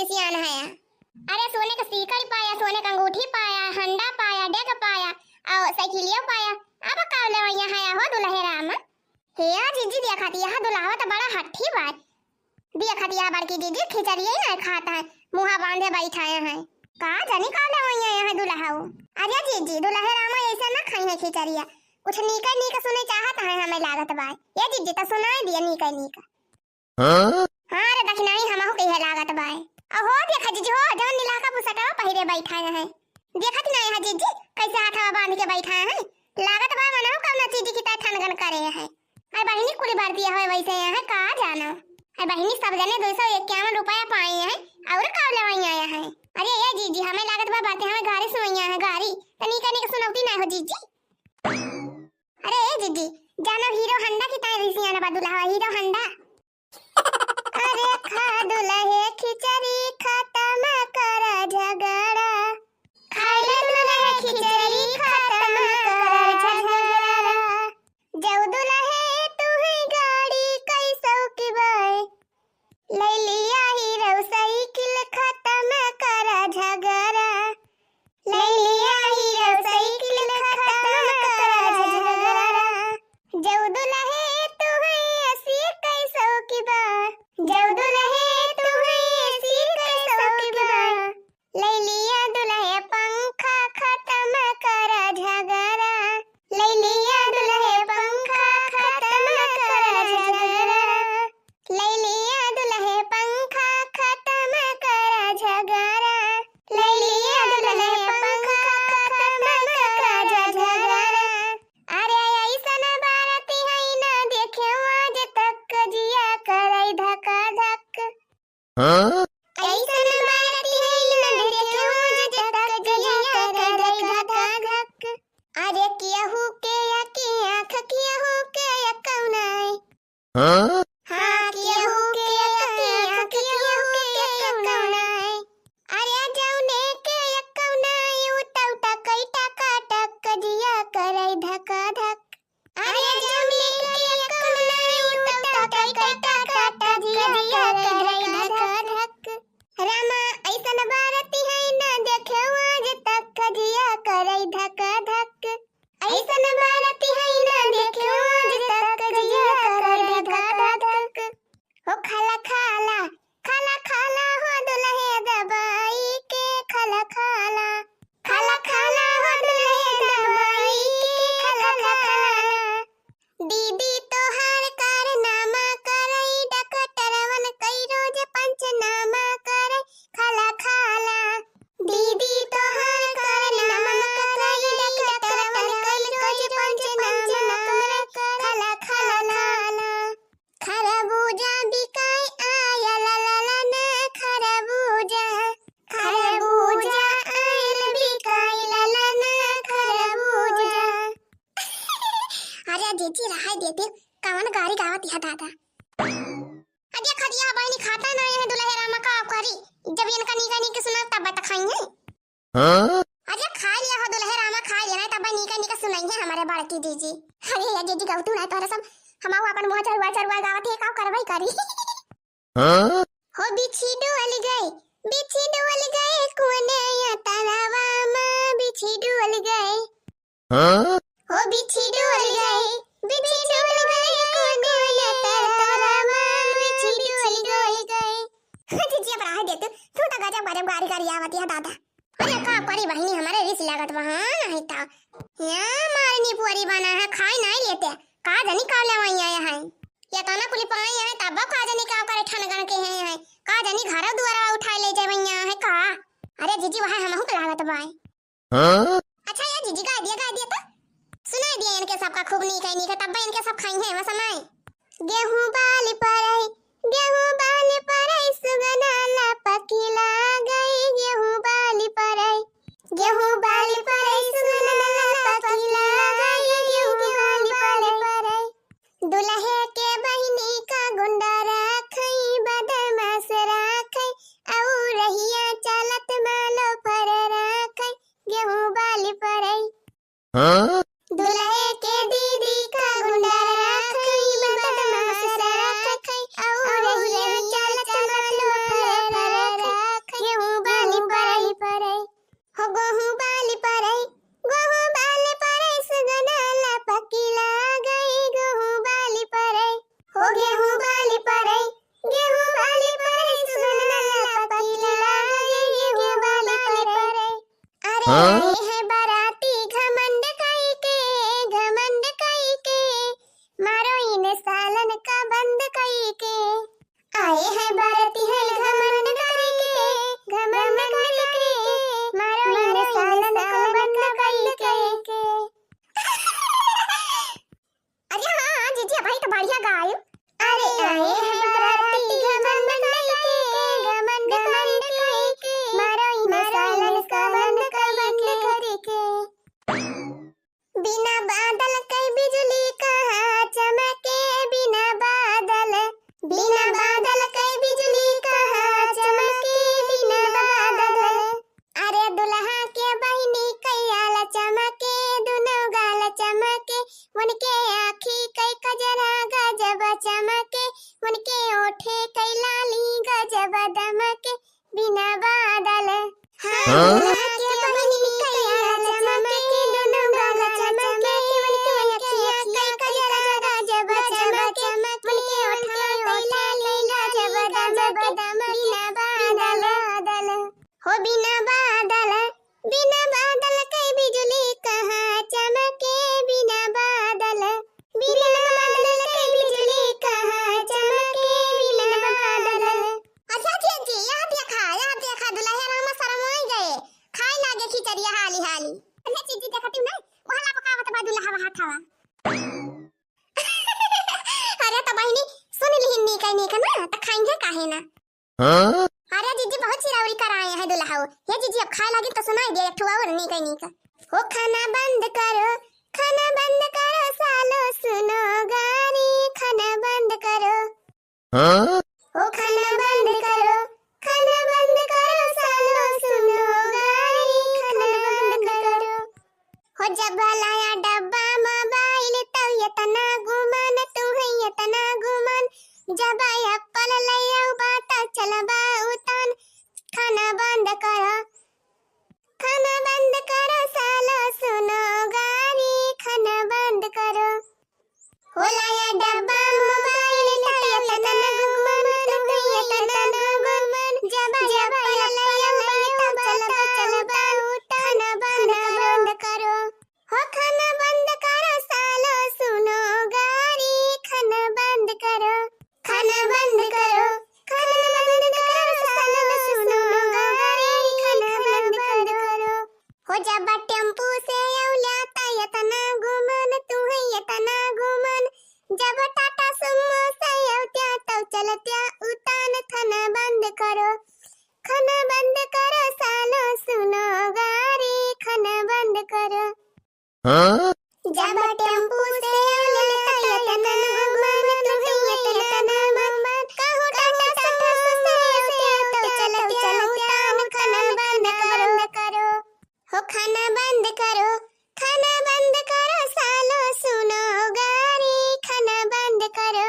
रिसियान है। अरे सोने का सीकल पाया, सोने का अंगूठी पाया, हंडा पाया, डेग पाया और साइकिलिया पाया। अब का लेवैया है हो दुल्हे राम। हे आ जीजी देखा दिया है दुल्हा तो बड़ा हट्ठी बात। देखा दिया बड़की जीजी खिचड़ी ना खाता है, मुंह बांधे बैठाया है। का जानी का लेवैया है दुल्हा। अरे जीजी दुल्हे राम ऐसा ना खाई है खिचड़िया, कुछ नीका नीका सुने चाहत है हमें लागत बा। ये जीजी तो सुनाई दिया नीका नीका। हां रे दखनाई हमहु कहे लागत बा। अहो देखा जीजी हो जवन नीला का पुसटा पहिरे बैठा है। देखत नहीं है जीजी कैसे हाथवा बांध के बैठा है। लागत बा मनहु कौन चीज की ता ठनगन करे है। आई बहिनी कुली बार दिया है वैसे है का जाना। आई बहिनी सब जने 251 रुपया पाए हैं और का लेवाई आया है। अरे ये जीजी हमें लागत बा बातें हमें गाड़ी सुनाइया है गाड़ी तनी कनी के सुनौती ना हो जीजी। अरे ए जीजी जानो हीरो हंडा की ताई रिसियाना बा दुल्हा हीरो हंडा। अरे खा दुल्हे खिचड़ी खत्म कर झगड़ा, खाइले दुल्हे खिचड़ी खत्म कर झगड़ा। जब दुल्हे तू है गाड़ी कैसो की बाय, ले लिया हीरो साइकिल खत्म कर झगड़ा, ले लिया हीरो साइकिल खत्म कर झगड़ा। जब दुल्हे तू है ऐसी कैसो की बाय, जब दुल्हे तू है ऐसी कैसो की बाय, ले लिया दुल्हे पंखा खत्म कर झगड़ा, ले लिया दुल्हे पंखा खत्म कर झगड़ा, ले लिया दुल्हे पंखा खत्म कर झगड़ा, ले लिया दुल्हे पंखा खत्म कर झगड़ा। अरे ऐसन बाराती है ना देखे आज तक जिया करे धक्का धक। ऐसन बाराती है ना देखे आज तक जिया करे धक्का धक। अरे केहू के आँख केहू के कौनाई, हाँ केहू के आँख केहू के कौनाई। अरे जौने के कौनाई उता उता कैटा काटक जिया करे धक्का धक। अरे जौने के कौनाई उता उता कैटा काटक जिया करे धक्का धक। रामा ऐसन बाराती है ना देखे आज तक जिया करे धक्का धक। ऐसन बाराती है ना देखे आज तक जिया करे धक्का धक। हो खाला खाला खाला खाला हो दुल्हे दबाई के खाला खाला खाला खाला हो दुल्हे दबाई के खाला खाला। दीदी तोहार कारनामा करई डॉक्टरवन कई रोज पंचनामा करे खाला खाला। दीदी तोहार कारनामा करई डॉक्टरवन कई रोज पंचनामा करे खाला खाला। खरबूजा बिकाई आया ला ला ला ना खरबूजा, खरबूजा आयल बिकाई ला ला ना खरबूजा। अरे जीजी रहाई देते कवन गाड़ी गावत है दादा। अरे खदिया बहनी खाता ना है दुल्हे रामा का करी जब इनका नीका नीके सुना तब बता खाएंगे। अरे खा लिया हो दुल्हे रामा खा लिया तब नीका नीका सुनाई है हमारे बड़की जीजी। अरे ये जीजी गौतू ना तोरा सब हमाऊ अपन मुंह चरवा गावत है का करवाई करी। हो बिछी डोल गए कोने या तालाबा में बिछी डोल गए, हो बिछी डोल गए कोने या तालाबा में बिछी डोल गए। जीजी बड़ा है देते तू तो गजब गजब गाड़ी गाड़ी आवती है दादा। अरे का करी बहिनी हमारे रिस लागत वहां नहीं था यहाँ मारनी पूरी बना है खाई नहीं लेते का जानी का लेवाई आया है। या तो ना कुली पाई है तब का जानी का करे ठनगन के है का जानी घर द्वारा उठा ले जावैया है का। अरे जीजी वहां हमहु के लागत बाय। अच्छा ये जीजी गा दिया तो सुनाई दिया इनके सबका खूब नी का तब इनके सब खाई है मैं समय। गेहूं बाल परई सुगना ला पकीला गई, गेहूं बाल परई सुगना ला पकीला गई, गेहूं बाल परई। दुल्हे के बहिनी का गुंडा राखई बदमाश राखई और रहिया चालत मालो पर राखई, गेहूं बाल परई। दुल्हे के दीदी का गुंडा राखई बदमाश राखई और रहिया चालत मालो पर राखई, आए हैं बाराती घमंड कई के मारो इन सालन का बंद कई के। आए हैं बाराती है घमंड कई के मारो इन सालन का बंद कई के। अरे हाँ जीजी भाई तो बढ़िया गायो। अरे आए हैं बाराती घमंड कई के मारो इन सालन का बंद कई के। बिना बादल कई बिजली कहाँ चमके बिना बादल कई बिजली कहाँ चमके बिना बादल। अरे दुल्हा के बहिनी कैयाल चमके दुनो गाल चमके उनके आँखी कई कजरा गजब चमके उनके ओठे कई लाली गजब दमके बिना बादल। हाँ दुल्हा के बहिनी कैयाल चमके दुनो गाल चमके उनके आँखियाँ कई कजरा गजब चमके उनके ओठे कई लाली गजब दमके बिना बादल। हो बिना बादल कई बिजली कहाँ चमके बिना बादल कई बिजली कहाँ चमके बिना बादल। अच्छा जी यहाँ देखा दुल्हे रामा शर्म हो गए खाए लागे खिचड़िया हाली अरे चीजी देखती ना वहाला पकावत बा दुल्हा हाथवा। अरे तो बहिनी सुन लिहिनी कहीं का ना त खाएंगे काहे ना। अरे जीजी बहुत चिरावरी कराए हैं दुल्हा ये जीजी अब खाए लगी तो सुनाई दे एक और नहीं कहीं का। हो खाना बंद करो सालो सुनो गारी खाना बंद करो। हो खाना बंद करो सालो सुनो गारी खाना बंद करो। हो जब लाया डब्बा मोबाइल तब ये तना गुमान तू है ये तना गुमान जब एप्पल लिया बात चलबा उतान खाना बंद करो सालो सुनो गारी खाना बंद करो। हो लाया डब्बा मोबाइल तब ये तना गुमान तू है ये तना गुमान जब एप्पल लिया बात चलबा उतान बंद करो। हो खाना बंद करो सालो सुनो गारी खाना बंद करो सालो सुनो गारी खाना बंद करो। हो जब टेम्पू से औलिया तना गुमान तू है ये तना गुमान जब टाटा सुमो से औत्या तब चलत्या उतान खाना बंद करो सालो सुनो गारी खाना बंद करो। जब टेम्पू से औलिया तना गुमान तू है ये तना गुमान कहो टाटा सुमो से औत्या तब चलत्या उतान खाना बंद करो। हो खाना बंद करो सालो सुनो गारी खाना बंद करो।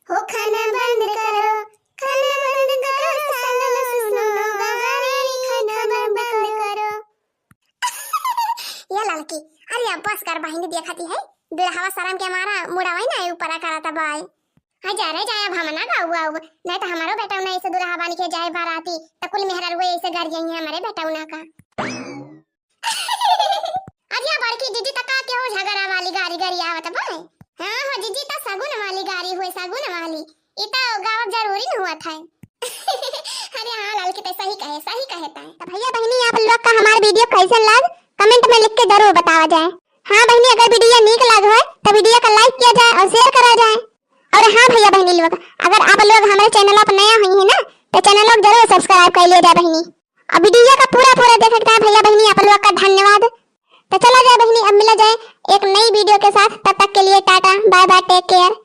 हो खाना बंद करो सालो सुनो गारी खाना बंद करो। ये लड़की अरे अब बस कर बहिनी देखती है दुल्हा शर्म के मारा मुड़ावाई ना ऊपर कराता बाई। हाँ जा रहे जाए अब हम ना गाऊ नहीं तो हमारो बेटा ना ऐसे दुल्हा बन के जाए बाराती तो कुल मेहरा रुए ऐसे घर जाएंगे हमारे बेटा ना का। अरे बड़की जीजी तक के हो झगड़ा वाली गाड़ी आवत बाई। हां हो जीजी ता सगुन वाली गाड़ी हुए सगुन वाली इता गावब जरूरी न हुआ था। अरे हां लड़की तो सही कहता है। तो भैया बहनी आप लोग का हमारा वीडियो कैसा लग कमेंट में लिख के जरूर बतावा जाए। हां बहनी अगर वीडियो नीक लग हो तो वीडियो को लाइक किया जाए और शेयर करा जाए। और हां भैया बहनी लोग अगर आप लोग हमारे चैनल पर नया हुई है ना तो चैनल को जरूर सब्सक्राइब कर लिया जाए बहनी। अब वीडियो का पूरा देख सकते हैं भैया बहनी आप लोग का धन्यवाद। तो चला जाए बहनी अब मिला जाए एक नई वीडियो के साथ तब तक के लिए tata bye bye take care.